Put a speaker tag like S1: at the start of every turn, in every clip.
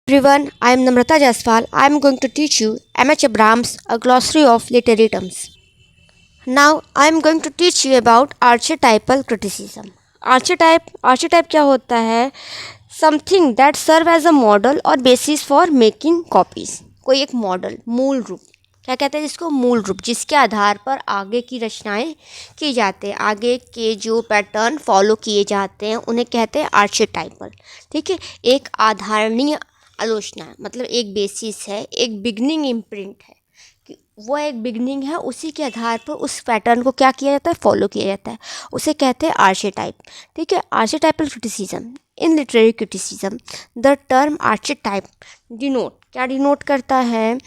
S1: Everyone, I am Namrata Jaswal. I am going to teach you M.H. Abrams, a glossary of literary terms. Now, I am going to teach you about archetypal criticism. Archetype क्या होता है? Something that serve as a model or basis for making copies. कोई एक model, मूल रूप, क्या कहते हैं जिसको? मूल रूप, जिसके आधार पर आगे की रचनाएं की जाते हैं, आगे के जो पैटर्न फॉलो किए जाते हैं उन्हें कहते हैं आर्चेटाइपल। ठीक है, एक आधारणीय आलोचना है, मतलब एक बेसिस है, एक बिगनिंग इम्प्रिंट है कि वो एक बिगनिंग है, उसी के आधार पर उस पैटर्न को क्या किया जाता है? फॉलो किया जाता है, उसे कहते हैं आर्चेटाइप। ठीक है, archetypal criticism. In literary criticism the term archetype denote, क्या डिनोट करता है?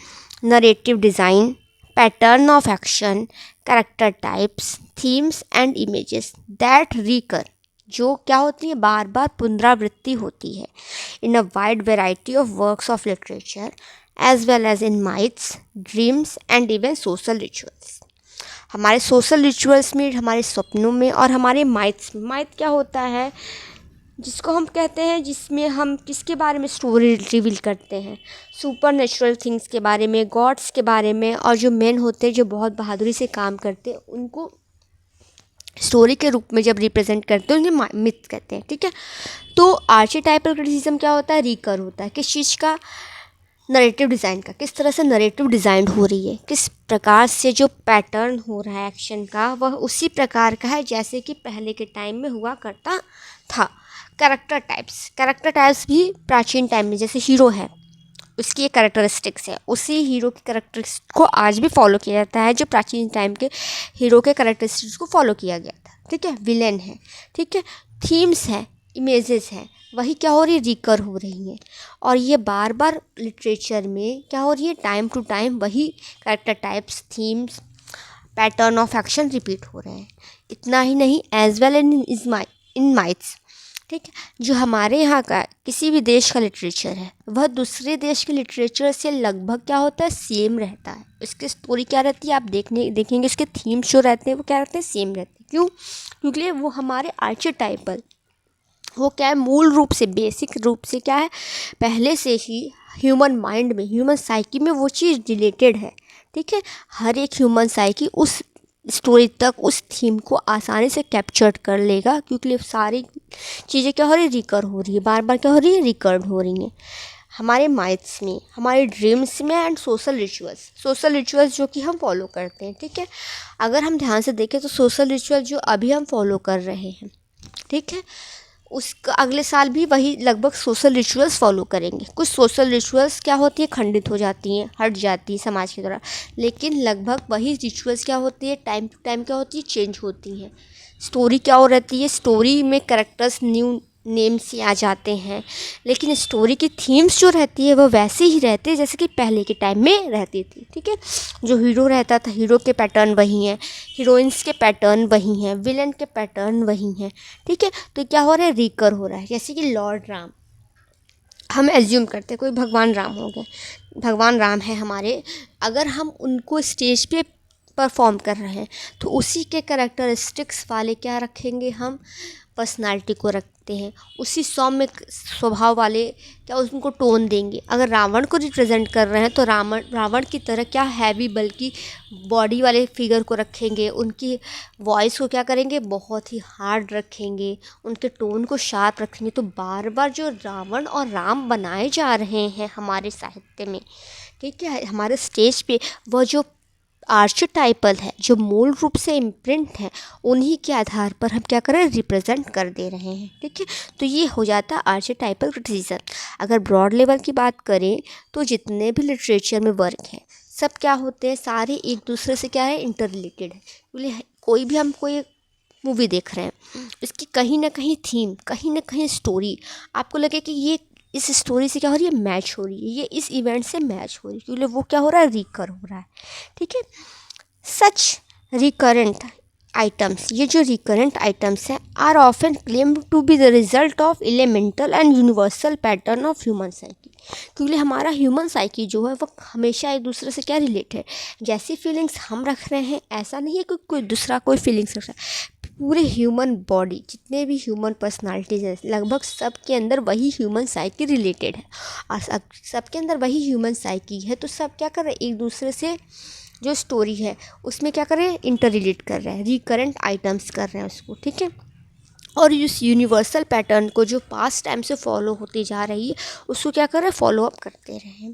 S1: Narrative design, pattern of action, character types, themes and images that recur, जो क्या होती है? बार बार पुनरावृत्ति होती है in a wide variety of works of literature as well as in myths, dreams and even social rituals. हमारे सोशल रिचुअल्स में, हमारे सपनों में और हमारे माइथ्स में। माइथ क्या होता है? जिसको हम कहते हैं, जिसमें हम किसके बारे में स्टोरी रिवील करते हैं? सुपर नेचुरल थिंग्स के बारे में, गॉड्स के बारे में, और जो मेन होते हैं जो बहुत बहादुरी से काम करते हैं उनको स्टोरी के रूप में जब रिप्रेजेंट करते हैं उन्हें मिथ कहते हैं। ठीक है, तो आर्चेटाइपल क्रिटिसिज्म क्या होता है? रिकर होता है किस चीज़ का? नरेटिव डिज़ाइन का। किस तरह से नरेटिव डिज़ाइन हो रही है, किस प्रकार से जो पैटर्न हो रहा है एक्शन का, वह उसी प्रकार का है जैसे कि पहले के टाइम में हुआ करता था। कैरेक्टर टाइप्स भी प्राचीन टाइम में, जैसे हीरो है, उसकी एक कैरेक्टरिस्टिक्स है, उसी हीरो की कैरेक्टरिस्टिक्स को आज भी फॉलो किया जाता है जो प्राचीन टाइम के हीरो के कैरेक्टरिस्टिक्स को फॉलो किया गया था। ठीक है, विलेन है। ठीक है, थीम्स है, इमेजेस हैं, वही क्या हो रही है? रिकर हो रही हैं, और ये बार बार लिटरेचर में क्या हो रही है? टाइम टू टाइम वही character types, themes, pattern of action repeat हो रहे हैं। इतना ही नहीं, एज वेल इन माइथ्स। ठीक है, जो हमारे यहाँ का किसी भी देश का लिटरेचर है वह दूसरे देश के लिटरेचर से लगभग क्या होता है? सेम रहता है। इसकी स्टोरी क्या रहती है? आप देखेंगे इसके थीम्स जो रहते हैं वो क्या रहते हैं? सेम रहते हैं। क्यों? क्योंकि वो हमारे आर्चेटाइपल, वो क्या है? मूल रूप से, बेसिक रूप से क्या है? पहले से ही ह्यूमन माइंड में, ह्यूमन साइकी में वो चीज़ रिलेटेड है। ठीक है, हर एक ह्यूमन साइकी उस स्टोरी तक, उस थीम को आसानी से कैप्चर कर लेगा, क्योंकि सारी चीज़ें क्या हो रही है? रिकर हो रही है, बार बार क्या हो रही है? रिकर्ड हो रही हैं हमारे माइथ्स में, हमारे ड्रीम्स में, एंड सोशल रिचुअल्स जो कि हम फॉलो करते हैं। ठीक है, अगर हम ध्यान से देखें तो सोशल रिचुअल जो अभी हम फॉलो कर रहे हैं, ठीक है, उसका अगले साल भी वही लगभग सोशल रिचुअल्स फॉलो करेंगे। कुछ सोशल रिचुअल्स क्या होती है? खंडित हो जाती हैं, हट जाती हैं समाज के द्वारा, लेकिन लगभग वही रिचुअल्स क्या होती है? टाइम टू टाइम क्या होती है? चेंज होती हैं। स्टोरी क्या हो रहती है? स्टोरी में कैरेक्टर्स न्यू नेम्स आ जाते हैं, लेकिन स्टोरी की थीम्स जो रहती है वो वैसे ही रहती है जैसे कि पहले के टाइम में रहती थी। ठीक है, जो हीरो रहता था, हीरो के पैटर्न वही हैं, हीरोइंस के पैटर्न वही हैं, विलन के पैटर्न वही हैं। ठीक है, तो क्या हो रहा है? रिकर हो रहा है। जैसे कि लॉर्ड राम, हम एज्यूम करते हैं कोई भगवान राम हो गए, भगवान राम है हमारे, अगर हम उनको स्टेज पे परफॉर्म कर रहे हैं तो उसी के कैरेक्टरिस्टिक्स वाले क्या रखेंगे? हम पर्सनालिटी को रखते हैं, उसी सौम्य स्वभाव वाले क्या उनको टोन देंगे। अगर रावण को रिप्रेजेंट कर रहे हैं तो रावण की तरह क्या हैवी बल्कि बॉडी वाले फिगर को रखेंगे, उनकी वॉइस को क्या करेंगे? बहुत ही हार्ड रखेंगे, उनके टोन को शार्प रखेंगे। तो बार बार जो रावण और राम बनाए जा रहे हैं हमारे साहित्य में, ठीक है, हमारे स्टेज पे, वह जो आर्चेटाइपल है, जो मूल रूप से इम्प्रिंट है, उन्हीं के आधार पर हम क्या करें? रिप्रेजेंट कर दे रहे हैं। ठीक है, तो ये हो जाता है आर्चेटाइपल क्रिटिसिज्म। अगर ब्रॉड लेवल की बात करें तो जितने भी लिटरेचर में वर्क हैं सब क्या होते हैं? सारे एक दूसरे से क्या है? इंटर रिलेटेड है। कोई मूवी देख रहे हैं, इसकी कहीं ना कहीं थीम, कहीं ना कहीं स्टोरी आपको लगे कि ये इस स्टोरी से क्या हो रही है? मैच हो रही है, ये इस इवेंट से मैच हो रही है, क्योंकि वो क्या हो रहा है? रिकर हो रहा है। ठीक है, सच रिकरेंट आइटम्स, ये जो रिकरेंट आइटम्स हैं, are often claimed to be the result of elemental and universal pattern of human psyche, क्योंकि हमारा ह्यूमन साइकी जो है वो हमेशा एक दूसरे से क्या रिलेट है? जैसी फीलिंग्स हम रख रहे हैं ऐसा नहीं है कि कोई दूसरा कोई फीलिंग्स रख रहा है। पूरे ह्यूमन बॉडी, जितने भी ह्यूमन पर्सनालिटीज़ हैं, लगभग सब के अंदर वही ह्यूमन साइकी रिलेटेड है। और सबके अंदर वही ह्यूमन साइकी है, तो सब क्या कर रहे हैं, एक दूसरे से जो स्टोरी है उसमें क्या कर रहे हैं, इंटर रिलेट कर रहे हैं, रिकरेंट आइटम्स कर रहे हैं उसको, ठीक है। और इस यूनिवर्सल पैटर्न को जो पास्ट टाइम से फॉलो होती जा रही है उसको क्या कर रहे हैं, फॉलो अप करते रहे।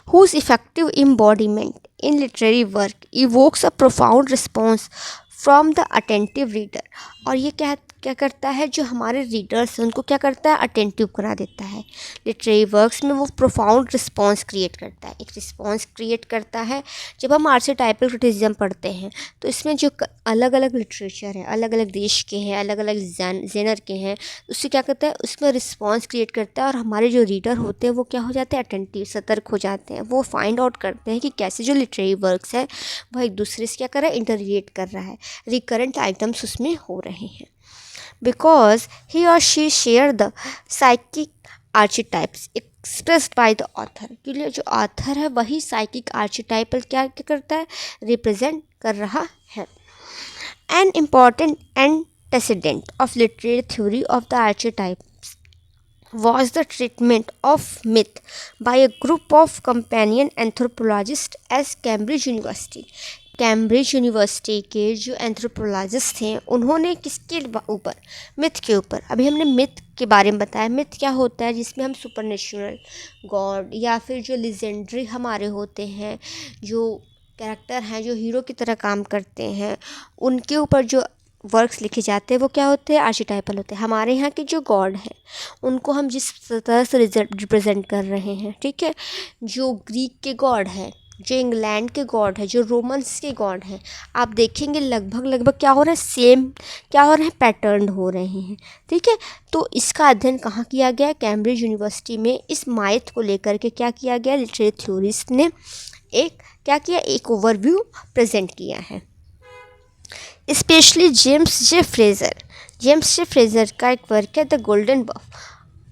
S1: Whose effective embodiment in literary work evokes a profound response from the attentive reader. और ये क्या क्या करता है, जो हमारे रीडर्स हैं उनको क्या करता है, अटेंटिव करा देता है। लिटरेरी वर्क्स में वो प्रोफाउंड रिस्पॉन्स क्रिएट करता है, एक रिस्पॉन्स क्रिएट करता है। जब हम आर्चेटाइपल क्रिटिसिज्म पढ़ते हैं तो इसमें जो अलग अलग लिटरेचर है, अलग अलग देश के हैं, अलग अलग जेनर के हैं, उससे क्या करता है, उसमें रिस्पॉन्स क्रिएट करता है। और हमारे जो रीडर होते हैं वो क्या हो जाते हैं, अटेंटिव, सतर्क हो जाते हैं। वो फाइंड आउट करते हैं कि कैसे जो लिटरेरी वर्क्स है वह एक दूसरे से क्या कर रहा है, इंटररिलेट कर रहा है, रिकरेंट आइटम्स उसमें हो रहे हैं। Because he or she share the psychic archetypes expressed by the author। क्योंकि जो ऑथर है वही साइकिक आर्चिटाइपल क्या क्या करता है, रिप्रेजेंट कर रहा है। An important antecedent of literary theory of the archetypes was the treatment of myth by a group of companion anthropologists at Cambridge University। Cambridge university के जो एंथ्रोपोलॉजिस्ट थे उन्होंने किसके ऊपर, मिथ के ऊपर। अभी हमने मिथ के बारे में बताया। मिथ क्या होता है, जिसमें हम सुपरनेचुरल गॉड या फिर जो लिजेंडरी हमारे होते हैं, जो कैरेक्टर हैं जो हीरो की तरह काम करते हैं, उनके ऊपर जो वर्क्स लिखे जाते हैं वो क्या होते हैं, आर्चिटाइपल होते हैं। हमारे यहाँ के जो गॉड हैं उनको हम जिस तरह से रिप्रेजेंट कर रहे हैं, ठीक है, जो ग्रीक के गॉड हैं, जो इंग्लैंड के गॉड है, जो रोमन्स के गॉड हैं, आप देखेंगे लगभग क्या हो रहा है, सेम क्या हो रहा है, पैटर्न हो रहे हैं, ठीक है। तो इसका अध्ययन कहाँ किया गया, कैम्ब्रिज यूनिवर्सिटी में। इस माइथ को लेकर के क्या किया गया, लिटरेरी थ्योरिस्ट ने एक क्या किया, एक ओवरव्यू प्रेजेंट किया है। स्पेशली जेम्स जे फ्रेजर का एक वर्क है द गोल्डन बफ,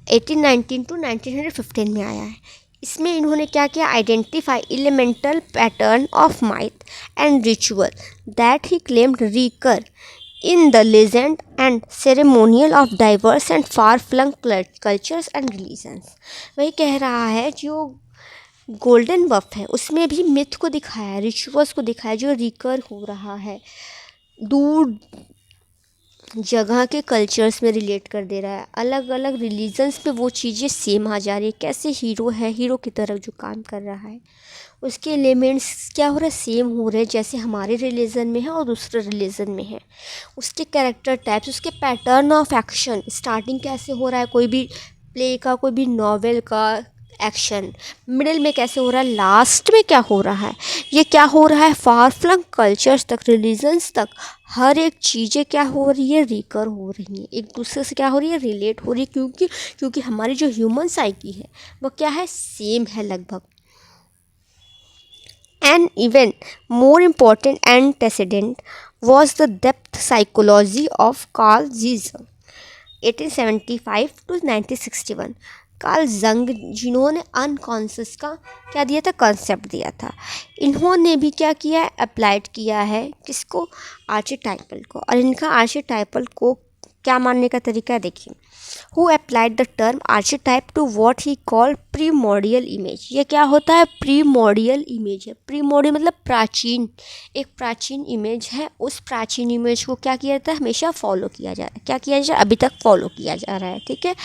S1: 1819 टू 1915 में आया है। इसमें इन्होंने क्या किया, identify elemental pattern of myth and ritual that he claimed recur in the legend and ceremonial of diverse and far flung cultures and religions. वही कह रहा है, जो गोल्डन बफ है उसमें भी मिथ को दिखाया है, रिचुअल्स को दिखाया, जो रिकर हो रहा है, दूर जगह के कल्चर्स में रिलेट कर दे रहा है, अलग अलग रिलीजन्स पे वो चीज़ें सेम आ जा रही है। कैसे हीरो है, हीरो की तरह जो काम कर रहा है, उसके एलिमेंट्स क्या हो रहा है, सेम हो रहे हैं जैसे हमारे रिलीजन में है और दूसरे रिलीजन में है। उसके कैरेक्टर टाइप्स, उसके पैटर्न ऑफ एक्शन, स्टार्टिंग कैसे हो रहा है कोई भी प्ले का, कोई भी नॉवेल का एक्शन, मिडिल में कैसे हो रहा है, लास्ट में क्या हो रहा है, ये क्या हो रहा है, फार फ्लंग कल्चर्स तक, रिलीजन्स तक, हर एक चीज़ें क्या हो रही है, रिकर हो रही हैं, एक दूसरे से क्या हो रही है, रिलेट हो रही है। क्योंकि हमारी जो ह्यूमन साइकी है वो क्या है, सेम है लगभग। An even more important antecedent was the depth psychology of Carl Jung, 1875 to 1961। Karl जंग, जिन्होंने अनकॉन्शियस का क्या दिया था, कॉन्सेप्ट दिया था, इन्होंने भी क्या किया है, अप्लाइड किया है किसको, आर्चेटाइपल को। और इनका आर्चेटाइपल को क्या मानने का तरीका है, देखिए। Who applied the term archetype to what he call primordial image. ये क्या होता है, प्रीमोडियल इमेज है। प्रीमोडियल मतलब प्राचीन, एक प्राचीन इमेज है। उस प्राचीन इमेज को क्या किया जाता है, हमेशा फॉलो किया जा रहा है, क्या किया जा रहा है, अभी तक फॉलो किया जा रहा है, ठीक है।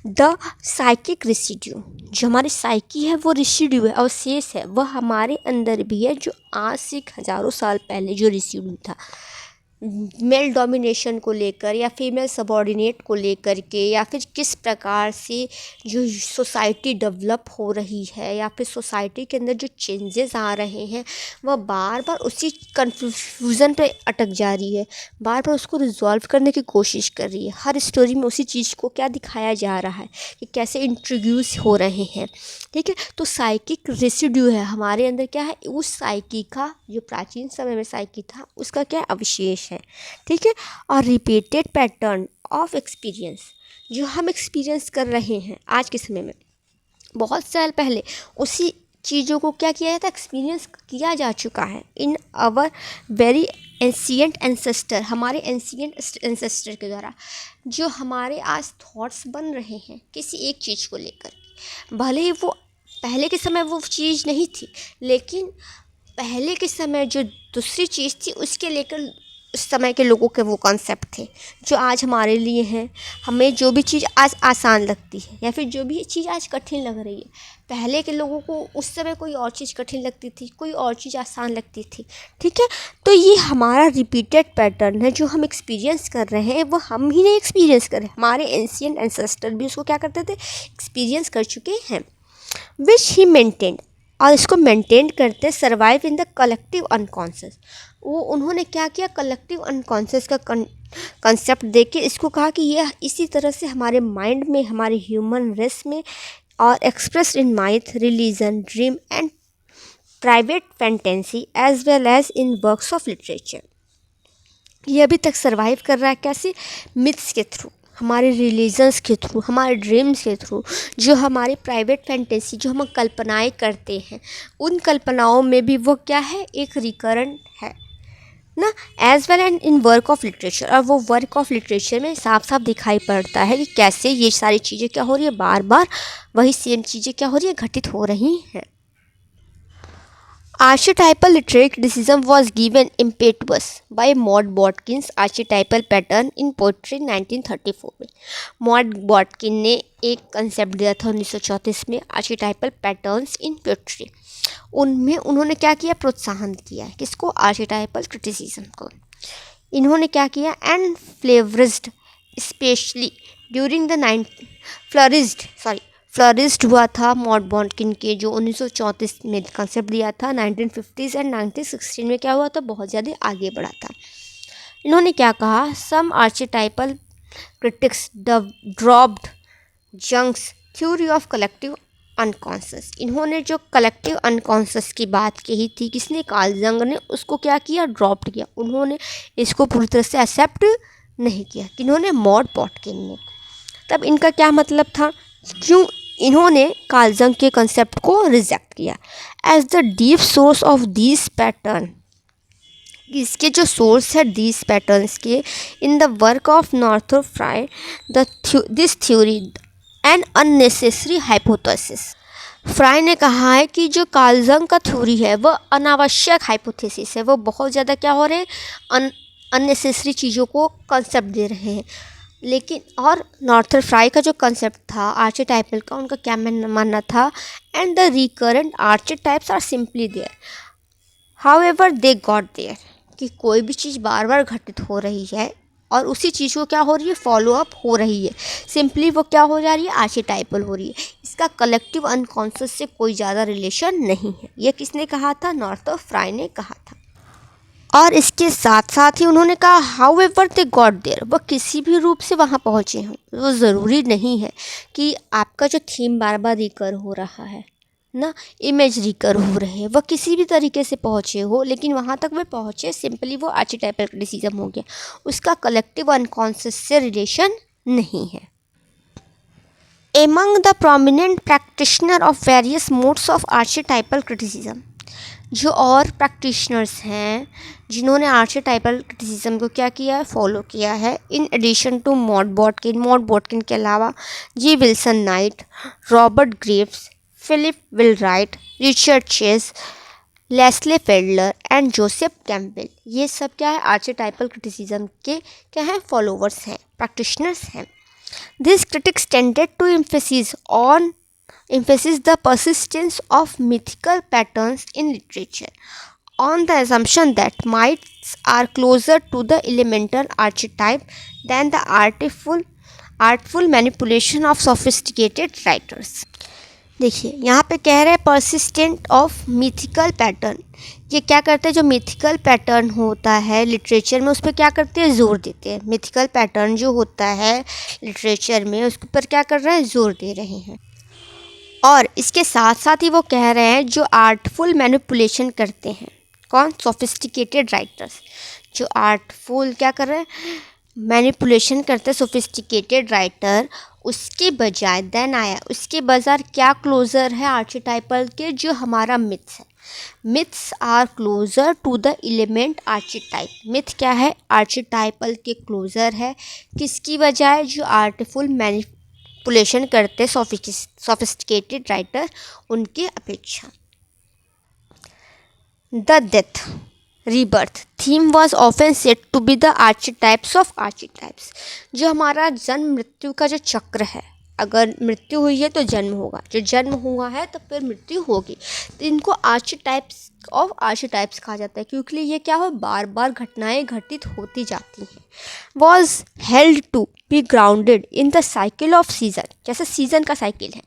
S1: द साइकिक रेसिड्यू, जो हमारी साइकी है वो रेसिड्यू है, अवशेष है, वह हमारे अंदर भी है, जो आज से हज़ारों साल पहले जो रेसिड्यू था, मेल डोमिनेशन को लेकर या फीमेल सबॉर्डिनेट को लेकर के, या फिर किस प्रकार से जो सोसाइटी डेवलप हो रही है, या फिर सोसाइटी के अंदर जो चेंजेस आ रहे हैं, वह बार बार उसी कन्फ्यूज़न पे अटक जा रही है, बार बार उसको रिजॉल्व करने की कोशिश कर रही है। हर स्टोरी में उसी चीज़ को क्या दिखाया जा रहा है कि कैसे इंट्रोड्यूस हो रहे हैं, ठीक है। तो साइकिक रेसिड्यू है हमारे अंदर, क्या है, उस साइकी का, जो प्राचीन समय में साइकी था उसका क्या अवशेष है, ठीक है। और रिपीटेड पैटर्न ऑफ एक्सपीरियंस, जो हम एक्सपीरियंस कर रहे हैं आज के समय में, बहुत साल पहले उसी चीज़ों को क्या किया था, एक्सपीरियंस किया जा चुका है in our very ancient ancestor, हमारे एंशियंट एंसेस्टर के द्वारा जो हमारे आज थॉट्स बन रहे हैं किसी एक चीज़ को लेकर, भले ही वो पहले के समय वो चीज़ नहीं थी, लेकिन पहले के समय जो दूसरी चीज़ थी उसके लेकर उस समय के लोगों के वो कॉन्सेप्ट थे जो आज हमारे लिए हैं। हमें जो भी चीज़ आज आसान लगती है या फिर जो भी चीज़ आज कठिन लग रही है, पहले के लोगों को उस समय कोई और चीज़ कठिन लगती थी, कोई और चीज़ आसान लगती थी। ठीक है, तो ये हमारा रिपीटेड पैटर्न है जो हम एक्सपीरियंस कर रहे हैं, वो हम ही नहीं एक्सपीरियंस कर रहे हैं, हमारे एंशिएंट एंसेस्टर भी उसको क्या करते थे, एक्सपीरियंस कर चुके हैं। विच ही मेंटेन्ड, और इसको मेंटेन करते survive in the collective unconscious. वो उन्होंने क्या किया, कलेक्टिव अनकॉन्शियस का कंसेप्ट दे के इसको कहा कि यह इसी तरह से हमारे माइंड में, हमारे ह्यूमन रेस में और express in myth, religion, dream and private fantasy as well as in works of literature. ये अभी तक सर्वाइव कर रहा है कैसे, मिथ्स के थ्रू, हमारे रिलीजन्स के थ्रू, हमारे ड्रीम्स के थ्रू, जो हमारी प्राइवेट फैंटेसी, जो हम कल्पनाएं करते हैं, उन कल्पनाओं में भी वो क्या है, एक रिकरेंट है ना, as well and in work of literature. और वो वर्क ऑफ लिटरेचर में साफ साफ दिखाई पड़ता है कि कैसे ये सारी चीज़ें क्या हो रही है, बार बार वही सेम चीज़ें क्या हो रही है, घटित हो रही हैं। Archetypal literary criticism was given impetus by Maud Botkin's archetypal pattern in poetry 1934 में। मॉड बॉटकिन ने एक कंसेप्ट दिया था 1934 में, आर्chetypal पैटर्न्स इन पोएट्री। उनमें उन्होंने क्या किया, प्रोत्साहन किया है किसको, आर्chetypal क्रिटिसिज्म को। इन्होंने क्या किया, and flourished especially during the florist हुआ था मॉड बॉटकिन के जो 1934 में कंसेप्ट दिया था, 1950s एंड 1916 में क्या हुआ था, बहुत ज़्यादा आगे बढ़ा था। इन्होंने क्या कहा, some archetypal critics dropped Jung's theory of collective unconscious. इन्होंने जो कलेक्टिव अनकॉन्शियस की बात कही थी, किसने, कार्ल जंग ने, उसको क्या किया, ड्रॉप्ड किया। उन्होंने इसको पूरी तरह से एक्सेप्ट नहीं किया, किन्होंने, मॉड बॉटकिन ने। तब इनका क्या मतलब था, क्यों इन्होंने कार्ल जंग के कंसेप्ट को रिजेक्ट किया, as the deep source of this pattern, इसके जो सोर्स है दीज पैटर्न्स के, in the work of Northrop Frye this theory an unnecessary hypothesis. Frye ने कहा है कि जो कार्ल जंग का थ्योरी है वह अनावश्यक हाइपोथेसिस है, वो बहुत ज़्यादा क्या हो रहे हैं, अननेसेसरी चीज़ों को कंसेप्ट दे रहे हैं। लेकिन और नॉर्थरोप फ्राई का जो कंसेप्ट था आर्chetypal का, उनका क्या मानना था, and the recurrent archetypes are simply there however they got there, कि कोई भी चीज़ बार बार घटित हो रही है और उसी चीज़ को क्या हो रही है, फॉलो अप हो रही है, सिंपली वो क्या हो जा रही है, आर्chetypal हो रही है, इसका कलेक्टिव अनकॉन्शियस से कोई ज़्यादा रिलेशन नहीं है। ये किसने कहा था, नॉर्थरोप फ्राई ने कहा था। और इसके साथ साथ ही उन्होंने कहा, however they got there, वह किसी भी रूप से वहाँ पहुँचे हों, वो ज़रूरी नहीं है कि आपका जो थीम बार बार रिकर हो रहा है ना, इमेज रिकर हो रहे हैं, वह किसी भी तरीके से पहुँचे हो, लेकिन वहाँ तक वह पहुँचे, सिंपली वो आर्chetypal क्रिटिसिज्म हो गया, उसका कलेक्टिव अनकॉन्शियस से रिलेशन नहीं है। Among the prominent practitioner of various modes of archetypal criticism, जो और प्रैक्टिशनर्स हैं जिन्होंने आर्chetypal क्रिटिसिज्म को क्या किया है, फॉलो किया है, in addition to Maud Bodkin के अलावा G Wilson Knight, Robert Graves, Philip Wheelwright, Richard Chase, Leslie Fiedler and Joseph Campbell, ये सब क्या है, आर्chetypal क्रिटिसिज्म के क्या है, फॉलोवर्स हैं, प्रैक्टिशनर्स हैं। This critics tended to emphasize the persistence of mythical patterns in literature on the assumption that myths are closer to the elemental archetype than the artful manipulation of sophisticated writers। देखिए यहाँ पे कह रहे हैं persistent of mythical pattern, ये क्या करते हैं, जो मिथिकल पैटर्न होता है लिटरेचर में उस पर क्या करते हैं, जोर देते हैं। मिथिकल पैटर्न जो होता है लिटरेचर में उसके ऊपर क्या कर रहे हैं, जोर दे रहे हैं। और इसके साथ साथ ही वो कह रहे हैं जो आर्टफुल मैनिपुलेशन करते हैं, कौन, सोफिस्टिकेटेड राइटर्स, जो आर्टफुल क्या कर रहे हैं, मैनिपुलेशन करते हैं सोफिस्टिकेटेड राइटर, उसके बजाय देन आया, उसके बजाय क्या क्लोज़र है आर्chetypal के, जो हमारा मिथ्स है, myths are closer to the element archetype. Myth क्या है? आर्चीटाइपल के क्लोजर है। किसकी बजाय? जो आर्टफुल मैनिपुलेशन करते सोफिस्टिकेटेड राइटर उनके अपेक्षा। The death rebirth theme was often set to be the archetypes of archetypes. जो हमारा जन्म मृत्यु का जो चक्र है, अगर मृत्यु हुई है तो जन्म होगा, जो जन्म हुआ है तो फिर मृत्यु होगी, तो इनको आर्चीटाइप्स ऑफ आर्चीटाइप्स कहा जाता है, क्योंकि ये क्या हो, बार बार घटनाएं घटित होती जाती हैं। Was held to be grounded in the cycle of season. जैसे सीजन का साइकिल है,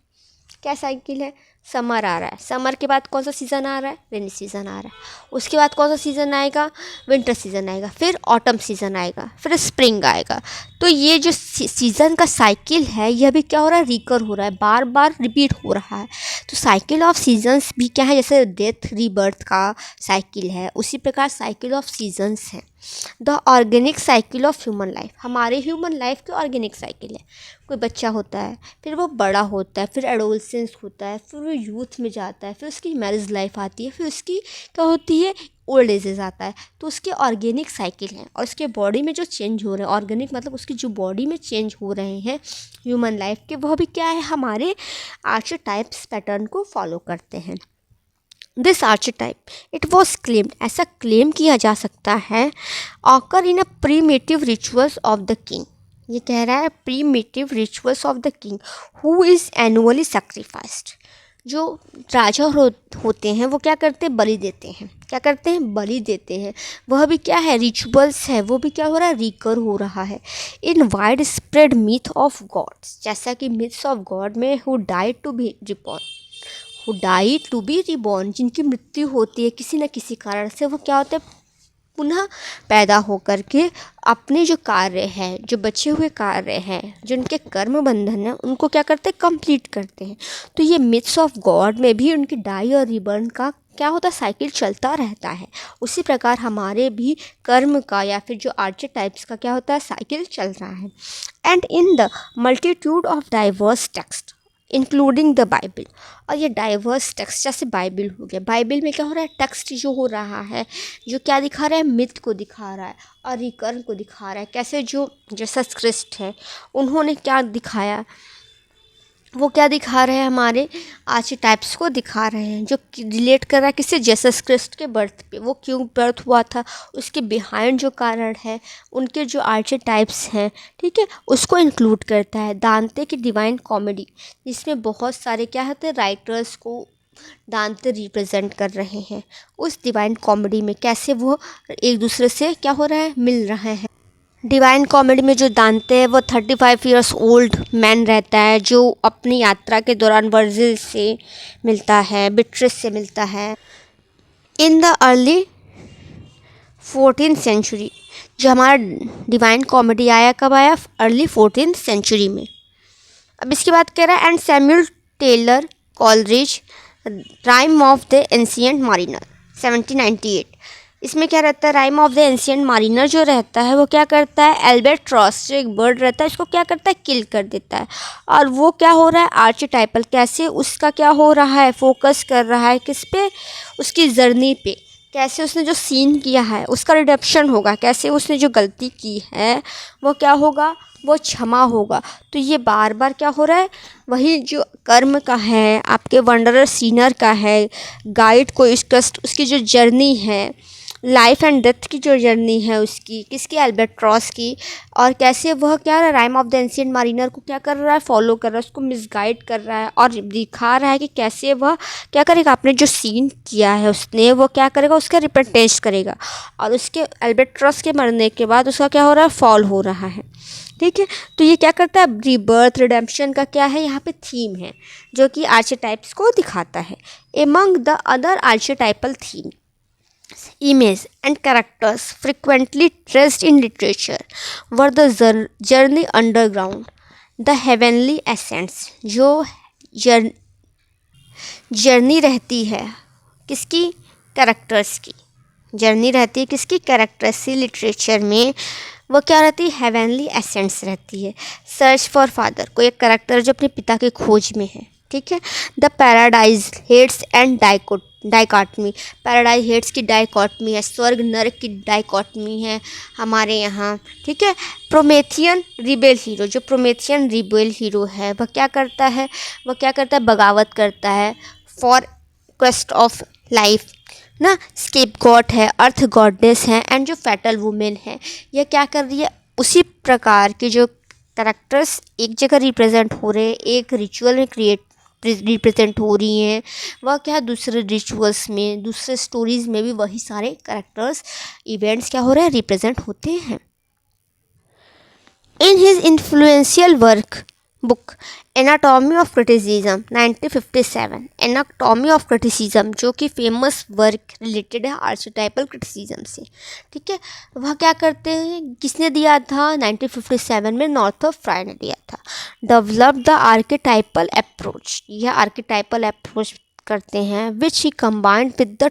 S1: क्या साइकिल है? समर आ रहा है, समर के बाद कौन सा सीज़न आ रहा है? रेनी सीज़न आ रहा है। उसके बाद कौन सा सीज़न आएगा? विंटर सीज़न आएगा। फिर ऑटम सीज़न आएगा, फिर स्प्रिंग आएगा। तो ये जो सीज़न का साइकिल है, यह भी क्या हो रहा है? रिकर हो रहा है, बार बार रिपीट हो रहा है। तो साइकिल ऑफ सीजन्स भी क्या है? जैसे डेथ रीबर्थ का साइकिल है, उसी प्रकार साइकिल ऑफ सीजन्स है। The organic cycle of human life, हमारे ह्यूमन लाइफ की ऑर्गेनिक साइकिल है। कोई बच्चा होता है, फिर वो बड़ा होता है, फिर एडोलसेंस होता है, फिर वो यूथ में जाता है, फिर उसकी मैरिज लाइफ आती है, फिर उसकी क्या होती है? ओल्ड एजेस आता है। तो उसके ऑर्गेनिक साइकिल हैं, और उसके बॉडी में जो चेंज हो रहे हैं, ऑर्गेनिक मतलब उसकी जो बॉडी में चेंज हो रहे हैं ह्यूमन लाइफ के, वह भी क्या है? हमारे आर्चीटाइप्स पैटर्न को फॉलो करते हैं। This archetype it was claimed, ऐसा क्लेम किया जा सकता है, occur in a primitive rituals of the king. ये कह रहा है primitive rituals of the king who is annually sacrificed. जो राजा होते हैं वो क्या करते हैं? बलि देते हैं। क्या करते हैं? बलि देते हैं। वह भी क्या है? रिचुअल्स है, वो भी क्या हो रहा है? रिकर हो रहा है। In wide spread myth of gods, जैसा कि मिथ्स ऑफ गॉड में who died to be reborn, जिनकी मृत्यु होती है किसी न किसी कारण से, वो क्या होते हैं? पुनः पैदा होकर के अपने जो कार्य है, जो बचे हुए कार्य हैं, जो उनके कर्म बंधन है, उनको क्या करते हैं? कंप्लीट करते हैं। तो ये मिथ्स ऑफ गॉड में भी उनकी डाई और रिबर्न का क्या होता है? साइकिल चलता रहता है। उसी प्रकार हमारे भी कर्म का या फिर जो आर्चीटाइप्स का क्या होता है? साइकिल चल रहा है। And in the multitude of diverse text including the Bible, और ये डाइवर्स टेक्स्ट जैसे बाइबल हो गया, बाइबल में क्या हो रहा है? टेक्स्ट जो हो रहा है, जो क्या दिखा रहा है? मिथ को दिखा रहा है और रिकर्न को दिखा रहा है। कैसे? जो जीसस क्रिस्ट है, उन्होंने क्या दिखाया? वो क्या दिखा रहे हैं? हमारे आर्चीटाइप्स को दिखा रहे हैं, जो रिलेट कर रहा है किससे? जीसस क्रिस्ट के बर्थ पे। वो क्यों बर्थ हुआ था, उसके बिहाइंड जो कारण है, उनके जो आर्चीटाइप्स हैं, ठीक है, उसको इंक्लूड करता है। दांते की डिवाइन कॉमेडी, जिसमें बहुत सारे क्या होते हैं? राइटर्स को दांते रिप्रेजेंट कर रहे हैं। उस डिवाइन कॉमेडी में कैसे वो एक दूसरे से क्या हो रहा है? मिल रहे हैं। डिवाइन कॉमेडी में जो दांते है, वो 35 ईयर्स ओल्ड मैन रहता है, जो अपनी यात्रा के दौरान वर्जिल से मिलता है, बिट्रिस से मिलता है। In the early 14th century, जो हमारा डिवाइन कॉमेडी आया, कब आया? अर्ली 14th सेंचुरी में। अब इसके बाद कह रहा है and Samuel Taylor Coleridge Rime of the Ancient Mariner 1798। इसमें क्या रहता है? Rime of the Ancient Mariner जो रहता है, वो क्या करता है? एल्बाट्रॉस जो एक बर्ड रहता है, इसको क्या करता है? किल कर देता है। और वो क्या हो रहा है? आर्चीटाइपल कैसे उसका क्या हो रहा है? फोकस कर रहा है किस पे? उसकी जर्नी पे। कैसे उसने जो सीन किया है उसका रिडेप्शन होगा, कैसे उसने जो गलती की है वो क्या होगा? वो क्षमा होगा। तो ये बार बार क्या हो रहा है? वही जो कर्म का है, आपके वंडरर सीनर का है, गाइड को उसकी जो जर्नी है, लाइफ एंड डेथ की जो जर्नी है उसकी, किसकी? एल्बाट्रॉस की। और कैसे वह क्या रहा है? राइम ऑफ द एंशिएंट मारिनर को क्या कर रहा है? फॉलो कर रहा है, उसको मिसगाइड कर रहा है और दिखा रहा है कि कैसे वह क्या करेगा? आपने जो सीन किया है उसने, वो क्या करेगा? उसका रिपेंटेंस करेगा। और उसके एल्बाट्रॉस के मरने के बाद उसका क्या हो रहा है? फॉल हो रहा है। ठीक है, तो ये क्या करता है? रीबर्थ रिडेम्पशन का क्या है यहाँ पे? थीम है, जो कि आर्चीटाइप्स को दिखाता है। Among the other archetypal theme, image and characters frequently traced in literature were the journey underground, the heavenly ascents। जो जर्नी रहती है किसकी? कैरेक्टर्स की। जर्नी रहती है किसकी? कैरेक्टर्स की। लिटरेचर में वो क्या रहती है? हेवनली एसेंट्स रहती है। सर्च फॉर फादर, कोई एक कैरेक्टर जो अपने पिता की खोज में है, ठीक है। The paradise heads and dichotomy, paradise heads की डाइकॉटमी है, स्वर्ग नरक की डाइकॉटमी है हमारे यहाँ, ठीक है। प्रोमेथियन रिबेल हीरो, जो प्रोमेथियन रिबेल हीरो है वह क्या करता है, बगावत करता है फॉर क्वेस्ट ऑफ लाइफ ना। स्केप गॉड है, अर्थ गॉडेस है, एंड जो फैटल वुमेन है, यह क्या कर रही है, उसी प्रकार के जो कैरेक्टर्स एक जगह रिप्रेजेंट हो रहे हैं, एक रिचुअल में रिप्रेजेंट हो रही हैं, वह क्या दूसरे रिचुअल्स में, दूसरे स्टोरीज़ में भी वही सारे कैरेक्टर्स इवेंट्स क्या हो रहे हैं, रिप्रेजेंट होते हैं। In his influential work book anatomy of criticism 1957, anatomy of criticism जो कि फेमस वर्क रिलेटेड है आर्चेटाइपल क्रिटिसिज्म से, ठीक है। वह क्या करते हैं, किसने दिया था, 1957 में नॉर्थप फ्राई ने दिया था। डेवलप द आर्केटाइपल अप्रोच, यह आर्केटाइपल अप्रोच करते हैं which he combined with the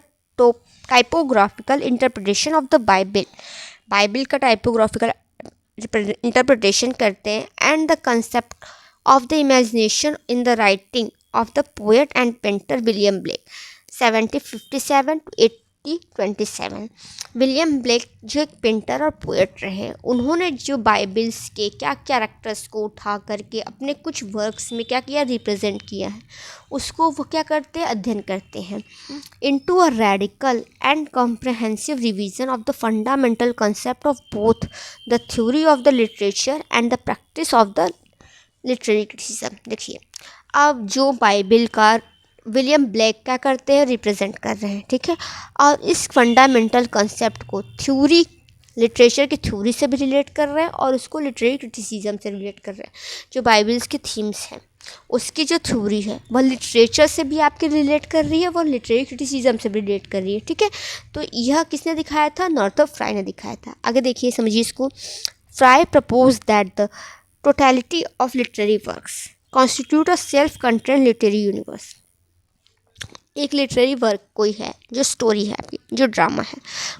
S1: typographical interpretation of the Bible का टाइपोग्राफिकल इंटरप्रिटेशन करते हैं, and the concept of the imagination in the writing of the poet and painter William Blake 1757 to 1827। William Blake जो एक painter और poet रहे, उन्होंने जो Bibles के क्या कैरेक्टर्स को उठा करके अपने कुछ वर्क्स में क्या किया, रिप्रेजेंट किया है, उसको वो क्या करते हैं, अध्ययन करते हैं। Into a radical and comprehensive revision of the fundamental concept of both the theory of the literature and the practice of the literary criticism. देखिए, अब जो बाइबल का विलियम ब्लेक क्या करते हैं, रिप्रेजेंट कर रहे हैं, ठीक है। और इस फंडामेंटल कंसेप्ट को थ्योरी, लिटरेचर की थ्योरी से भी रिलेट कर रहे हैं और उसको लिटरेरी क्रिटिसिज्म से रिलेट कर रहे हैं। जो बाइबल्स की थीम्स हैं उसकी जो थ्योरी है वह लिटरेचर से भी आपके रिलेट कर रही है, वह लिटरेरी क्रिटिसिज्म से भी रिलेट कर रही है, ठीक है। तो यह किसने दिखाया था, नॉर्थप फ्राई ने दिखाया था। आगे देखिए, समझिए इसको। Fry propose that the totality of literary works constitute a self content literary universe. एक लिटरेरी वर्क कोई है, जो स्टोरी है आपकी, जो ड्रामा है,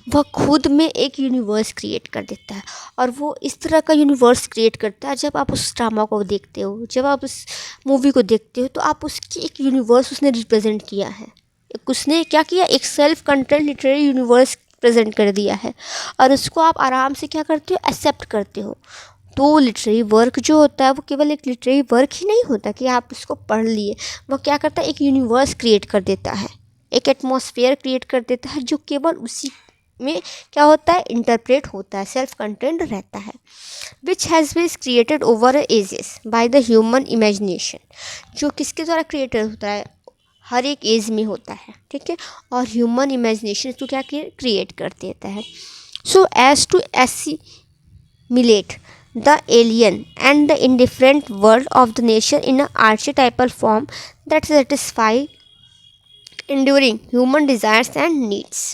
S1: वह खुद में एक यूनिवर्स क्रिएट कर देता है, और वो इस तरह का यूनिवर्स क्रिएट करता है, जब आप उस ड्रामा को देखते हो, जब आप उस मूवी को देखते हो, तो आप उसकी एक यूनिवर्स उसने रिप्रेजेंट किया है, उसने क्या किया, एक self content literary universe present कर दिया है, और उसको आप आराम से क्या करते हो, एक्सेप्ट करते हो। तो लिटरेरी वर्क जो होता है वो केवल एक लिटरेरी वर्क ही नहीं होता कि आप उसको पढ़ लिए, वो क्या करता है, एक यूनिवर्स क्रिएट कर देता है, एक एटमॉस्फेयर क्रिएट कर देता है, जो केवल उसी में क्या होता है, इंटरप्रेट होता है, सेल्फ कंटेंट रहता है। Which has been created over ages by the human imagination, जो किसके द्वारा क्रिएटेड होता है, हर एक एज में होता है, ठीक है। और ह्यूमन इमेजिनेशन इसको क्या क्रिएट कर देता है, so as to assimilate the alien and the indifferent world of the nation in an archetypal form that satisfy enduring human desires and needs।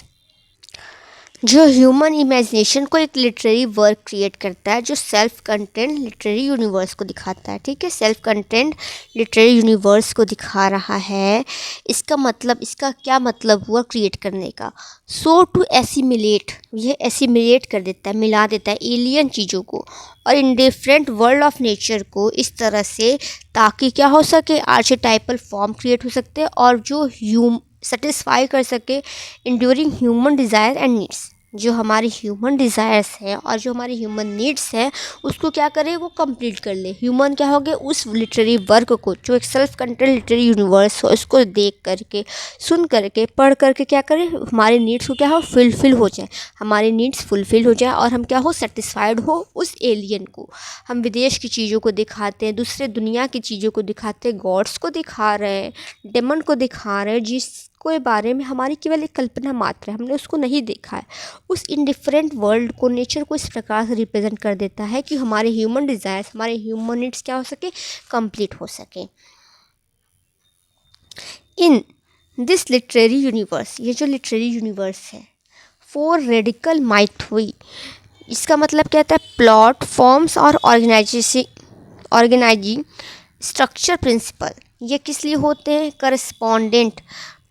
S1: जो ह्यूमन इमेजिनेशन को एक लिटरेरी वर्क क्रिएट करता है, जो सेल्फ कंटेंट लिटरेरी यूनिवर्स को दिखाता है, ठीक है। सेल्फ कंटेंट लिटरेरी यूनिवर्स को दिखा रहा है, इसका मतलब, इसका क्या मतलब हुआ क्रिएट करने का, सो टू एसिमिलेट, यह एसिमिलेट कर देता है, मिला देता है एलियन चीज़ों को और इंडिफरेंट वर्ल्ड ऑफ नेचर को, इस तरह से ताकि क्या हो सके, आर्चेटाइपल फॉर्म क्रिएट हो सकते हैं, और जो सेटिस्फाई कर सके enduring human desire and needs, जो हमारी ह्यूमन डिज़ायर्स हैं और जो हमारी ह्यूमन नीड्स हैं उसको क्या करे, वो कंप्लीट कर ले। ह्यूमन क्या हो गए, उस लिटरेरी वर्क को, जो एक सेल्फ कंटेंट लिटरेरी यूनिवर्स हो, उसको देख करके, सुन करके, पढ़ करके क्या करें, हमारे नीड्स को क्या हो, फुलफ़िल हो जाए, हमारे नीड्स फुलफ़िल हो जाए, और हम क्या हो, सेटिस्फाइड हो उस एलियन को। हम विदेश की चीज़ों को दिखाते हैं, दूसरे दुनिया की चीज़ों को दिखाते हैं, गॉड्स को दिखा रहे हैं, डेमन को दिखा रहे हैं, जिसके बारे में हमारी केवल एक कल्पना मात्र है, हमने उसको नहीं देखा है। उस इंडिफरेंट वर्ल्ड को, नेचर को इस प्रकार से रिप्रेजेंट कर देता है कि हमारे ह्यूमन डिज़ायर्स, हमारे ह्यूमन नीड्स क्या हो सके, कंप्लीट हो सके। इन दिस लिटरेरी यूनिवर्स, ये जो लिटरेरी यूनिवर्स है, 4 रेडिकल माइथोई, इसका मतलब क्या होता है, प्लॉट, फॉर्म्स और ऑर्गेनाइजिंग स्ट्रक्चर प्रिंसिपल, ये किस लिए होते हैं, करस्पॉन्डेंट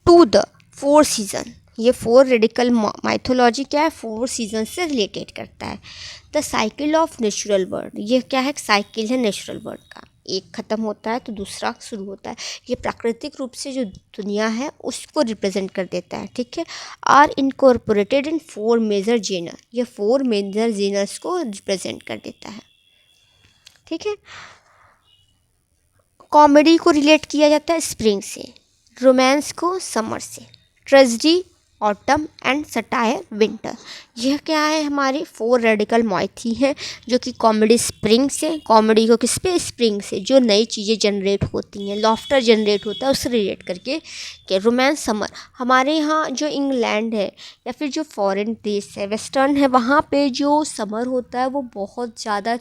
S1: टू द 4 सीजन। ये 4 रेडिकल माइथोलॉजी क्या है, 4 सीजन से रिलेटेड करता है। The cycle of natural world, ये क्या है, साइकिल है नेचुरल वर्ल्ड का। एक ख़त्म होता है तो दूसरा शुरू होता है। ये प्राकृतिक रूप से जो दुनिया है उसको रिप्रेजेंट कर देता है, ठीक है। Are incorporated in 4 major genre, ये 4 मेजर जेनर्स को रिप्रेजेंट कर देता है, ठीक है। कॉमेडी को रिलेट किया जाता है स्प्रिंग से, रोमांस को समर से, tragedy autumn and satire winter. यह क्या है, हमारी 4 रेडिकल मॉइथी हैं जो कि कॉमेडी स्प्रिंग से, कॉमेडी को किस पे, स्प्रिंग से, जो नई चीज़ें जनरेट होती हैं, लॉफ्टर जनरेट होता है उससे रिलेट करके के। रोमांस समर, हमारे यहाँ जो इंग्लैंड है या फिर जो फॉरेन देश है, वेस्टर्न है, वहाँ पे जो समर होता है वो बहुत ज़्यादा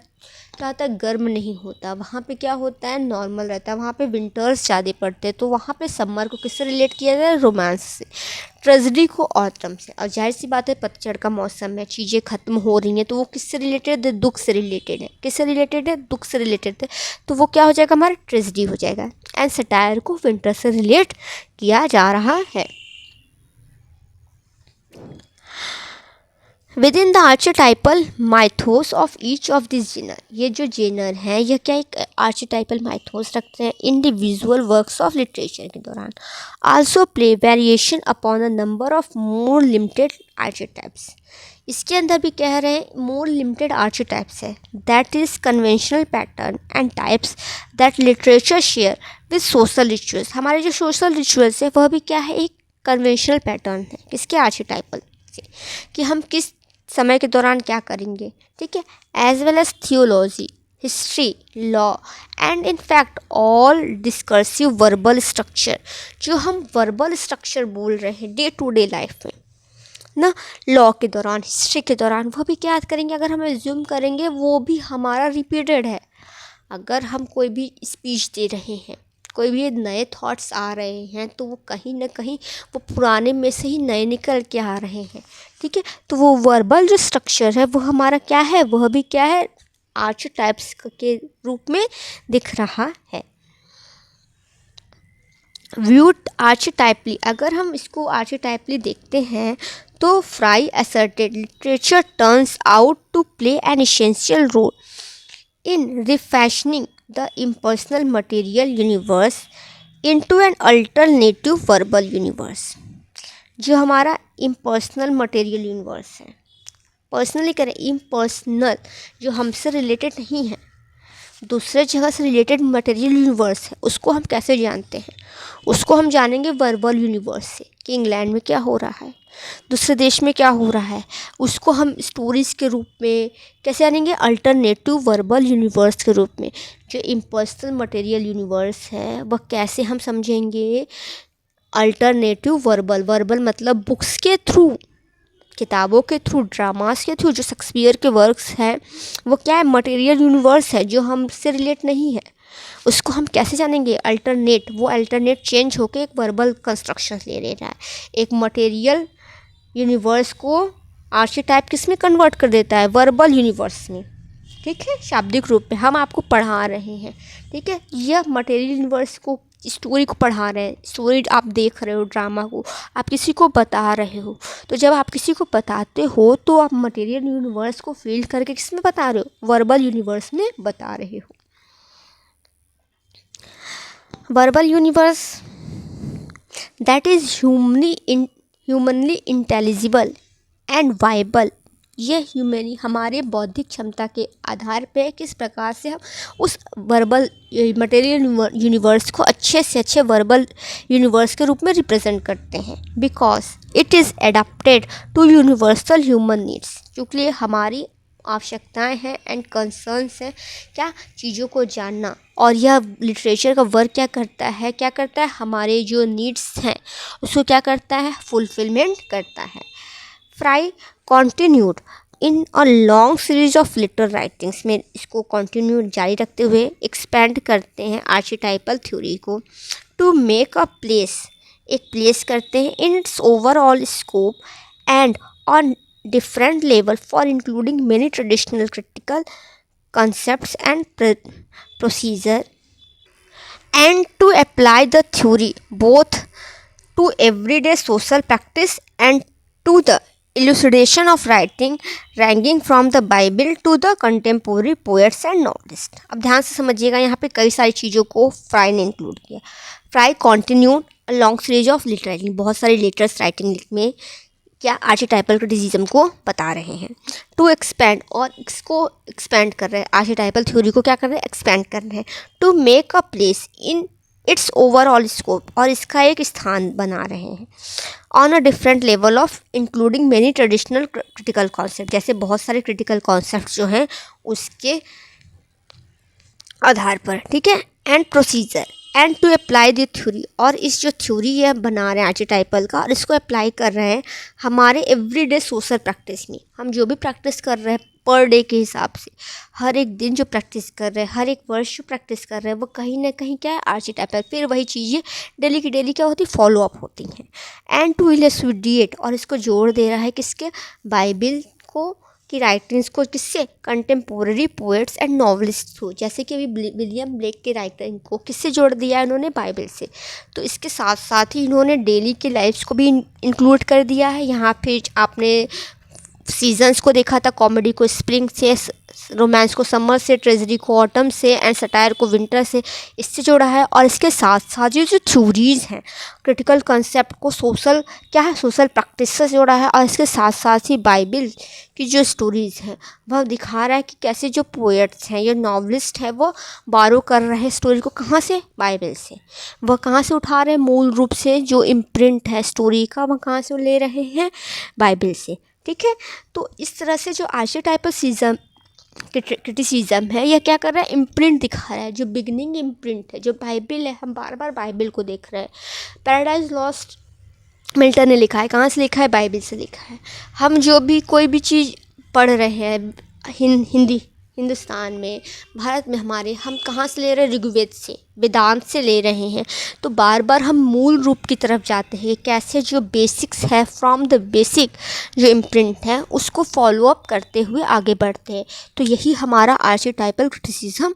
S1: क्या होता है, गर्म नहीं होता। वहाँ पे क्या होता है, नॉर्मल रहता है। वहाँ पे विंटर्स ज़्यादा पड़ते हैं, तो वहाँ पे समर को किससे रिलेट किया जाए, रोमांस से। ट्रेजेडी को ऑटम से, और जाहिर सी बात है पतझड़ का मौसम है, चीज़ें ख़त्म हो रही हैं, तो वो किससे रिलेटेड है, दुख से रिलेटेड है। किससे रिलेटेड है, दुख से रिलेटेड है, तो वो क्या हो जाएगा, हमारा ट्रेजेडी हो जाएगा। एंड सटायर को विंटर से रिलेट किया जा रहा है। Within the archetypal mythos of each of this genre, ये जो जेनर है यह क्या एक आर्चेटाइपल माइथोस रखते हैं इंडिविजुअल वर्क्स ऑफ लिटरेचर के दौरान। Also play variation upon a number of more limited archetypes. इसके अंदर भी कह रहे हैं मोर लिमिटेड आर्चेटाइप्स है, that is conventional pattern and types that literature share with social rituals. हमारे जो सोशल रिचुअल्स है वह भी क्या है, एक कन्वेंशनल पैटर्न है, किसके, आर्चेटाइपल से, कि हम किस समय के दौरान क्या करेंगे, ठीक है। As well as theology, history, law and in fact all discursive verbal structure, जो हम वर्बल स्ट्रक्चर बोल रहे हैं डे टू डे लाइफ में ना, लॉ के दौरान, हिस्ट्री के दौरान, वो भी क्या याद करेंगे, अगर हम एज्यूम करेंगे वो भी हमारा रिपीटेड है। अगर हम कोई भी स्पीच दे रहे हैं, कोई भी नए थॉट्स आ रहे हैं, तो वो कहीं ना कहीं वो पुराने में से ही नए निकल के आ रहे हैं, ठीक है। तो वो वर्बल जो स्ट्रक्चर है वो हमारा क्या है, वह भी क्या है, आर्चेटाइप्स के रूप में दिख रहा है। व्यूड आर्चेटाइपली, अगर हम इसको आर्चेटाइपली देखते हैं तो Frye asserted literature turns out to play an essential role in refashioning the impersonal material universe into an alternative verbal universe। जो हमारा impersonal material universe है, पर्सनली करें, impersonal जो हमसे रिलेटेड नहीं है, दूसरे जगह से रिलेटेड मटेरियल यूनिवर्स है, उसको हम कैसे जानते हैं, उसको हम जानेंगे वर्बल यूनिवर्स से, कि इंग्लैंड में क्या हो रहा है, दूसरे देश में क्या हो रहा है, उसको हम स्टोरीज़ के रूप में कैसे जानेंगे, अल्टरनेटिव वर्बल यूनिवर्स के रूप में। जो इम्पर्सनल मटेरियल यूनिवर्स है वह कैसे हम समझेंगे, अल्टरनेटिव वर्बल, वर्बल मतलब बुक्स के थ्रू, किताबों के थ्रू, ड्रामास के थ्रू, जो शेक्सपियर के वर्क्स हैं वो क्या है, मटेरियल यूनिवर्स है जो हमसे रिलेट नहीं है, उसको हम कैसे जानेंगे, अल्टरनेट, वो अल्टरनेट चेंज होकर एक वर्बल कंस्ट्रक्शन ले रहा है, एक मटेरियल यूनिवर्स को आर्चेटाइप किस में कन्वर्ट कर देता है, वर्बल यूनिवर्स में, ठीक है, शाब्दिक रूप में हम आपको पढ़ा रहे हैं, ठीक है। यह मटेरियल यूनिवर्स को, स्टोरी को पढ़ा रहे हैं, स्टोरी आप देख रहे हो, ड्रामा को आप किसी को बता रहे हो, तो जब आप किसी को बताते हो तो आप मटेरियल यूनिवर्स को फील करके किस में बता रहे हो, वर्बल यूनिवर्स में बता रहे हो। Verbal universe that is humanly intelligible and viable, ये ह्यूमनी हमारे बौद्धिक क्षमता के आधार पे किस प्रकार से हम उस वर्बल मटेरियल यूनिवर्स को अच्छे से अच्छे वर्बल यूनिवर्स के रूप में रिप्रेजेंट करते हैं, because it is adapted to universal human needs, क्योंकि ये हमारी आवश्यकताएं हैं एंड कंसर्न्स हैं, क्या, चीज़ों को जानना। और यह लिटरेचर का वर्क क्या करता है, हमारे जो नीड्स हैं उसको क्या करता है, फुलफिलमेंट करता है। Fry continued in a long series of litre writings में, इसको कंटिन्यू जारी रखते हुए एक्सपेंड करते हैं आर्चेटाइपल थ्योरी को, टू मेक अ प्लेस, एक प्लेस करते हैं इन its overall scope and on different level for including many traditional critical concepts and procedure, and to apply the theory both to everyday social practice and to the elucidation of writing ranging from the Bible to the contemporary poets and novelists। अब ध्यान से समझिएगा, यहाँ पे कई सारी चीज़ों को फ्राई ने इंक्लूड किया। Frye continued a long series of lit writing, बहुत सारी लेटर्स राइटिंग में क्या आर्चीटाइपल क्रिटिसिज्म को बता रहे हैं। टू एक्सपेंड, और इसको एक्सपेंड कर रहे हैं, आर्चीटाइपल थ्योरी को क्या कर रहे हैं, एक्सपेंड कर रहे हैं। To make a place in its overall scope, और इसका एक स्थान बना रहे हैं। On a different level of including many traditional critical concept, जैसे बहुत सारे क्रिटिकल कॉन्सेप्ट जो हैं उसके आधार पर, ठीक है। And procedure and to apply the theory, और इस जो थ्योरी है बना रहे हैं आर्चीटाइपल का, और इसको अप्लाई कर रहे हैं हमारे एवरीडे सोशल प्रैक्टिस में। हम जो भी प्रैक्टिस कर रहे हैं पर डे के हिसाब से, हर एक दिन जो प्रैक्टिस कर रहे हैं, हर एक वर्ष जो प्रैक्टिस कर रहे हैं, वो कहीं ना कहीं क्या है, आर्चीटाइपल। फिर वही चीज़ें डेली की डेली क्या होती, फॉलो अप होती हैं। एंड टू इलस्ट्रेट, और इसको जोड़ दे रहा है किसके, बाइबल को, की राइटिंग्स को, किससे, contemporary poets and novelist through. जैसे कि अभी विलियम ब्लेक के राइटिंग को किससे जोड़ दिया इन्होंने, बाइबल से। तो इसके साथ साथ ही इन्होंने डेली की लाइफ्स को भी इंक्लूड कर दिया है। यहाँ पे आपने सीजन्स को देखा था, कॉमेडी को स्प्रिंग से, रोमांस को समर से, ट्रेजरी को ऑटम से, एंड सटायर को विंटर से, इससे जोड़ा है। और इसके साथ साथ ये जो थ्योरीज हैं, क्रिटिकल कंसेप्ट को सोशल क्या है, सोशल प्रैक्टिस से जोड़ा है। और इसके साथ साथ ही बाइबल की जो स्टोरीज़ हैं वह दिखा रहा है कि कैसे जो पोएट्स हैं या नॉवलिस्ट हैं वो बारो कर रहे हैं स्टोरी को, कहाँ से, बाइबल से। वह कहाँ से उठा रहे हैं, मूल रूप से जो इम्प्रिंट है स्टोरी का, वह कहाँ से ले रहे हैं, बाइबल से, ठीक है। तो इस तरह से जो आर्चीटाइपल क्रिटिसिज्म है, यह क्या कर रहा है, इम्प्रिंट दिखा रहा है, जो बिगनिंग इम्प्रिंट है, जो बाइबल है। हम बार बार बाइबल को देख रहे हैं। पैराडाइज लॉस्ट मिल्टन ने लिखा है, कहाँ से लिखा है, बाइबल से लिखा है। हम जो भी कोई भी चीज़ पढ़ रहे हैं हिंदुस्तान में, भारत में हमारे, हम कहाँ से ले रहे हैं, ऋग्वेद से, वेदांत से ले रहे हैं। तो बार बार हम मूल रूप की तरफ जाते हैं, कैसे जो बेसिक्स है, फ्रॉम द बेसिक जो इम्प्रिंट है उसको फॉलो अप करते हुए आगे बढ़ते हैं। तो यही हमारा आर्चीटाइपल क्रिटिसिज्म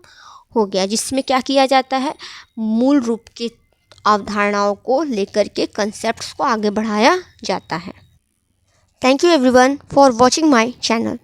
S1: हो गया, जिसमें क्या किया जाता है, मूल रूप की अवधारणाओं को लेकर के कंसेप्ट्स को आगे बढ़ाया जाता है। Thank you everyone for watching my channel.